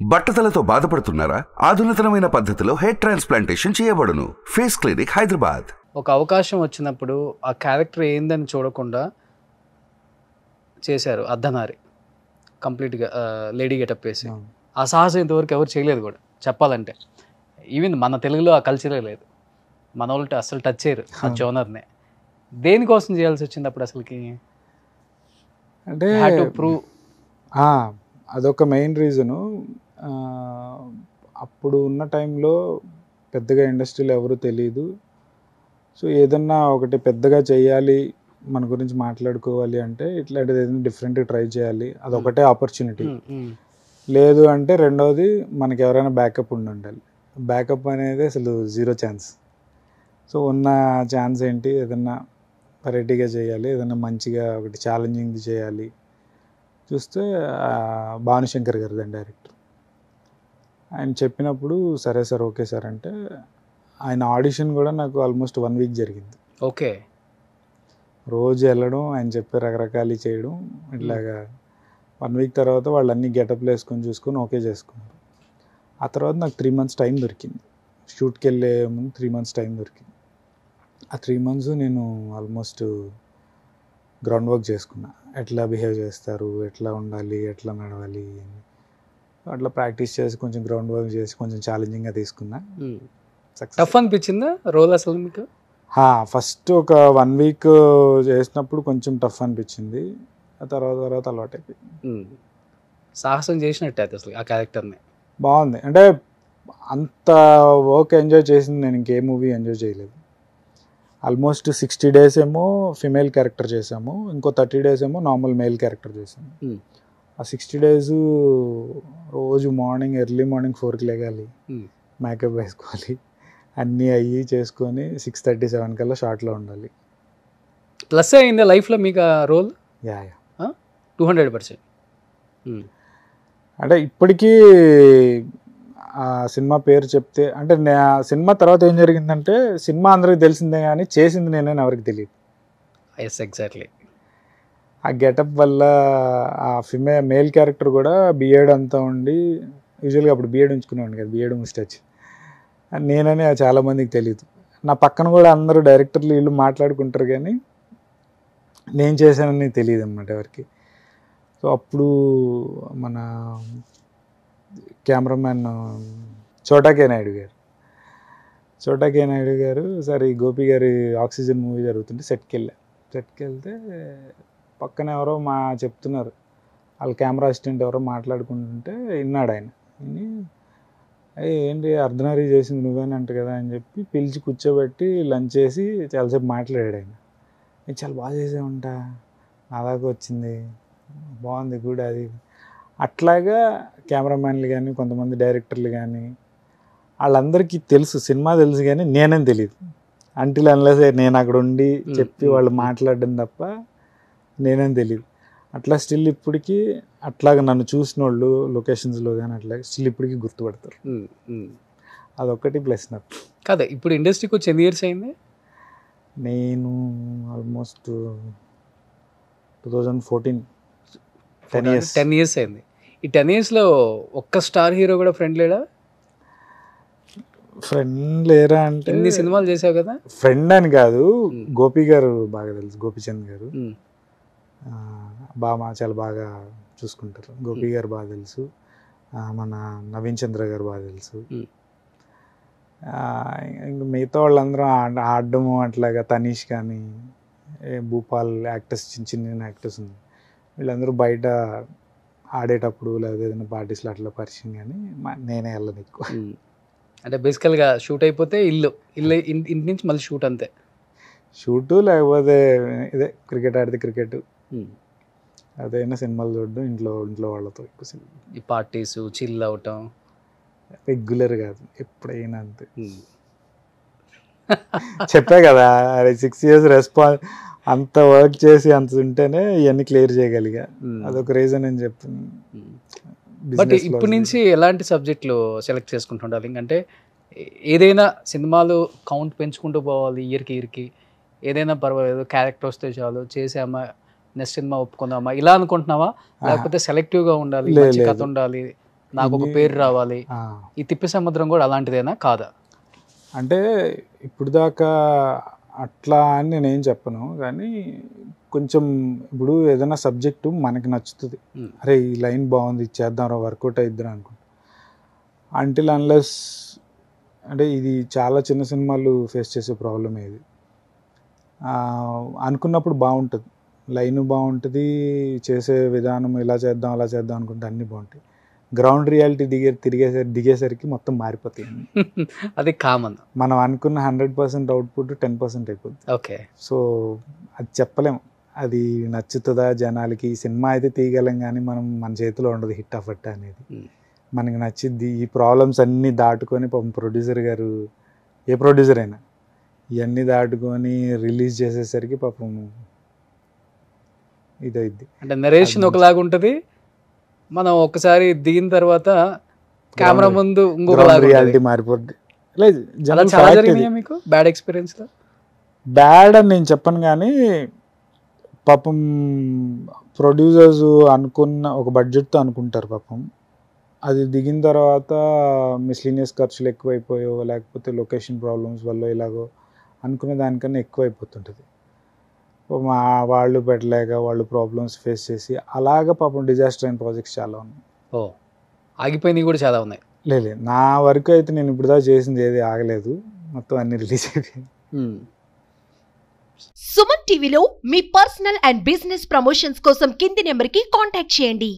బట్టతలతో బాధపడుతున్నారా? ఆధునితనమైన పద్ధతిలో hair transplantation చేయబడును. Face clinic, Hyderabad. ఒక అవకాశం వచ్చినప్పుడు ఆ క్యారెక్టర్ ఏందని చూడకుండా చేశారు అర్ధనారి, కంప్లీట్గా లేడీ గెటప్ వేసి. ఆ సాహసం ఇంతవరకు ఎవరు చేయలేదు కూడా చెప్పాలంటే. ఈవెన్ మన తెలుగులో ఆ కల్చరే లేదు, మన వాళ్ళు అసలు టచ్ చేయరు ఆ జోనర్నే. దేనికోసం చేయాల్సి వచ్చింది అప్పుడు అసలుకి? అంటే ప్రూవ్ అదొక మెయిన్ రీజను. అప్పుడు ఉన్న టైంలో పెద్దగా ఇండస్ట్రీలో ఎవరు తెలియదు. సో ఏదన్నా ఒకటి పెద్దగా చేయాలి, మన గురించి మాట్లాడుకోవాలి అంటే ఇట్లాంటిది ఏదైనా డిఫరెంట్గా ట్రై చేయాలి, అదొకటే ఆపర్చునిటీ. లేదు అంటే రెండవది మనకి ఎవరైనా బ్యాకప్ ఉండాలి. బ్యాకప్ అనేది అసలు జీరో ఛాన్స్. సో ఉన్న ఛాన్స్ ఏంటి, ఏదన్నా వెరైటీగా చేయాలి, ఏదన్నా మంచిగా ఒకటి ఛాలెంజింగ్ది చేయాలి. చూస్తే భానుశంకర్ గారు దాని డైరెక్టర్. ఆయన చెప్పినప్పుడు సరే సార్, ఓకే సార్ అంటే ఆయన ఆడిషన్ కూడా నాకు ఆల్మోస్ట్ 1 వీక్ జరిగింది. ఓకే, రోజు వెళ్ళడం, ఆయన చెప్పే రకరకాలు చేయడం, ఇట్లాగా 1 వీక్ తర్వాత వాళ్ళు అన్ని గెటప్లు వేసుకొని చూసుకొని ఓకే చేసుకున్నారు. ఆ తర్వాత నాకు 3 months టైం దొరికింది. షూట్కి వెళ్ళే ముందు 3 months టైం దొరికింది. ఆ 3 months నేను ఆల్మోస్ట్ గ్రౌండ్ వర్క్ చేసుకున్నా. ఎట్లా బిహేవ్ చేస్తారు, ఎట్లా ఉండాలి, ఎట్లా నడవాలి, అట్లా ప్రాక్టీస్ చేసి కొంచెం గ్రౌండ్ వర్క్ చేసి కొంచెం ఛాలెంజింగ్గా తీసుకున్నా. టఫ్ అనిపించిందా రోల్ అసలు మీకు? ఫస్ట్ ఒక 1 week చేసినప్పుడు కొంచెం టఫ్ అనిపించింది. ఆ తర్వాత అలవాటు అయిపోయింది. సాహసం చేసినట్టే అది అసలు ఆ క్యారెక్టర్ని. బాగుంది. అంటే అంత వర్క్ ఎంజాయ్ చేసింది నేను ఇంకే మూవీ ఎంజాయ్ చేయలేదు. ఆల్మోస్ట్ 60 days ఏమో ఫిమేల్ క్యారెక్టర్ చేసాము, ఇంకో 30 days ఏమో నార్మల్ మేల్ క్యారెక్టర్ చేసాము. ఆ 60 days రోజు ఎర్లీ మార్నింగ్ 4కి లేగాలి, మేకప్ వేసుకోవాలి, అన్నీ అయ్యి చేసుకొని 6:37 కల్లా షార్ట్లో ఉండాలి. ప్లస్ అయిందా లైఫ్లో మీకు ఆ రోల్? యా 200%. అంటే ఇప్పటికీ ఆ సినిమా పేరు చెప్తే, అంటే సినిమా తర్వాత ఏం జరిగిందంటే సినిమా అందరికి తెలిసిందే కానీ చేసింది నేనని ఎవరికి తెలియదు. Yes, exactly. ఆ గెటప్ వల్ల ఆ మేల్ క్యారెక్టర్ కూడా బియర్డ్ అంతా ఉండి, యూజువల్గా అప్పుడు బియర్డ్ ఉంచుకునేవాడిని కదా, బియర్డ్ ముస్టాచ్ నేనని చాలామందికి తెలియదు. నా పక్కన కూడా అందరూ డైరెక్టర్లు వీళ్ళు మాట్లాడుకుంటారు కానీ నేను చేశానని తెలియదు అన్నమాట ఎవరికి. సో అప్పుడు మన కెమెరామ్యాన్ చోటా కే నాయుడు గారు సరే ఈ గోపి గారి ఆక్సిజన్ మూవీ జరుగుతుంటే సెట్కి వెళ్తే పక్కన ఎవరో చెప్తున్నారు, వాళ్ళ కెమెరా అసిస్టెంట్ ఎవరో మాట్లాడుకుంటుంటే విన్నాడు ఆయన. విని ఏంటి అర్ధనారీ చేసింది నువ్వేనంట అంట కదా అని చెప్పి పిలిచి కూర్చోబెట్టి లంచ్ చేసి చాలాసేపు మాట్లాడాడు ఆయన. నేను చాలా బాగా చేసామంట, నా దాకా వచ్చింది, బాగుంది గుడ్ అది. అట్లాగా కెమెరామ్యాన్లు కానీ కొంతమంది డైరెక్టర్లు కానీ వాళ్ళందరికీ తెలుసు, సినిమా తెలుసు కానీ నేనేం తెలియదు. అంటిల్ అన్లెస్ నేను అక్కడ ఉండి చెప్పి వాళ్ళు మాట్లాడడం తప్ప నేనేం తెలియదు. అట్లా స్టిల్ ఇప్పటికీ అట్లాగా నన్ను చూసిన వాళ్ళు లొకేషన్స్లో కానీ అట్లా స్టిల్ ఇప్పటికీ గుర్తుపడతారు. అదొక్కటి ప్లస్ నాకు. కాదా ఇప్పుడు ఇండస్ట్రీకి వచ్చి ఎన్ని ఇయర్స్ అయింది? నేను ఆల్మోస్ట్ 2014, 10 years అయింది. ఈ 10 yearsలో ఒక్క స్టార్ హీరో కూడా ఫ్రెండ్ లేడా? ఫ్రెండ్ లేరా అంటే ఎన్ని సినిమాలు చేసావు కదా. ఫ్రెండ్ అని కాదు, గోపి గారు బాగా తెలుసు, గోపిచంద్ గారు చాలా బాగా చూసుకుంటారు. గోపి గారు బాగా తెలుసు, మన నవీన్ చంద్ర గారు బాగా తెలుసు. ఇంకా మిగతా వాళ్ళందరూ ఆడడము అట్లాగా, తనీష్ కానీ భూపాల్ యాక్టర్స్, చిన్న యాక్టర్స్ ఉంది, వీళ్ళందరూ బయట ఆడేటప్పుడు లేదా ఏదైనా పార్టీస్లో అట్లా పరిచయం, కానీ నేనే వెళ్ళను ఎక్కువ. అంటే బేసికల్గా షూట్ అయిపోతే ఇంటి నుంచి మళ్ళీ షూట్, అంతే షూటు, లేకపోతే ఇదే క్రికెట్ ఆడితే క్రికెట్, అదైనా సినిమాలు చూడడం ఇంట్లో వాళ్ళతో ఎక్కువ. ఈ పార్టీస్ చిల్ అవటం రెగ్యులర్ కాదు, ఎప్పుడైనా అంతే. చెప్పా కదా 6 years అంత వర్క్ చేసి అంత ఉంటేనే ఇవన్నీ క్లియర్ చేయగలిగా, అదొక రీజన్ అని చెప్తున్నాను. బట్ ఇప్పటి నుంచి ఎలాంటి సబ్జెక్టులు సెలెక్ట్ చేసుకుంటుండాలి? అంటే ఏదైనా సినిమాలు కౌంట్ పెంచుకుంటూ పోవాలి, ఇయర్కి ఏదైనా పర్వాలేదు, క్యారెక్టర్ వస్తే చాలు చేసామా, నెక్స్ట్ సినిమా ఒప్పుకుందామా ఇలా అనుకుంటున్నావా? లేకపోతే సెలెక్టివ్గా ఉండాలి, మంచి కథ ఉండాలి, నాకు ఒక పేరు రావాలి. ఆ, ఈ తిప్పి సముద్రం కూడా అలాంటిదేనా కాదా? అంటే ఇప్పుడు దాకా అట్లా అని నేనేం చెప్పను, కానీ కొంచెం ఇప్పుడు ఏదైనా సబ్జెక్టు మనకి నచ్చుతుంది, అరే ఈ లైన్ బాగుంది చేద్దాం వర్కౌట్ అయిద్దాం అనుకుంటా. అంటిల్ అన్లెస్ అంటే ఇది చాలా చిన్న సినిమాలు ఫేస్ చేసే ప్రాబ్లమే ఇది. అనుకున్నప్పుడు బాగుంటుంది, లైన్ బాగుంటుంది, చేసే విధానం ఇలా చేద్దాం అలా చేద్దాం అనుకుంటే అన్నీ బాగుంటాయి. గ్రౌండ్ రియాలిటీ దిగేసరికి మొత్తం మారిపోతాయి. అది కామన్. మనం అనుకున్న 100% అవుట్పుట్ 10% అయిపోద్ది. ఓకే. సో అది చెప్పలేము, అది నచ్చుతుందా జనాలకి. సినిమా అయితే తీయగలం కానీ మనం మన చేతిలో ఉండదు హిట్ అఫట్ అనేది. మనకి నచ్చిద్ది. ఈ ప్రాబ్లమ్స్ అన్నీ దాటుకొని పాపం ప్రొడ్యూసర్ గారు, ఏ ప్రొడ్యూసర్ అయినా ఇవన్నీ దాటుకొని రిలీజ్ చేసేసరికి పాపం ఇదైద్ది. అంటే నరేషన్ ఒకలాగా ఉంటుంది, మనం ఒకసారి దిగిన తర్వాత కెమెరా ముందు ఇంకొకలాగా రియాలిటీ మారిపోద్ది. లేదు చాలా జరిగినాయా మీకు బ్యాడ్ ఎక్స్పీరియన్స్? బ్యాడ్ అని నేను చెప్పను, కానీ పాపం ప్రొడ్యూసర్స్ అనుకున్న ఒక బడ్జెట్తో అనుకుంటారు పాపం. అది దిగిన తర్వాత మిస్లీనియస్ ఖర్చులు ఎక్కువైపోయో లేకపోతే లొకేషన్ ప్రాబ్లమ్స్ వల్ల ఇలాగో అనుకునే దానికన్నా ఎక్కువైపోతుంటుంది. మా వాళ్ళు పెట్టలేక వాళ్ళు ప్రాబ్లమ్స్ ఫేస్ చేసి అలాగ పాపం డిజాస్టర్ అయిన ప్రాజెక్ట్స్ చాలా ఉన్నాయి. ఓ, ఆగిపోయినవి కూడా చాలా ఉన్నాయి. లేదు నా వరకు అయితే నేను ఇప్పుడు దాకా చేసింది ఏది ఆగలేదు, మొత్తం అన్ని రిలీజ్ అయిపోయింది. సుమన్ టీవీలో మీ పర్సనల్ అండ్ బిజినెస్ ప్రమోషన్స్ కోసం కింది నెంబర్కి కాంటాక్ట్ చేయండి.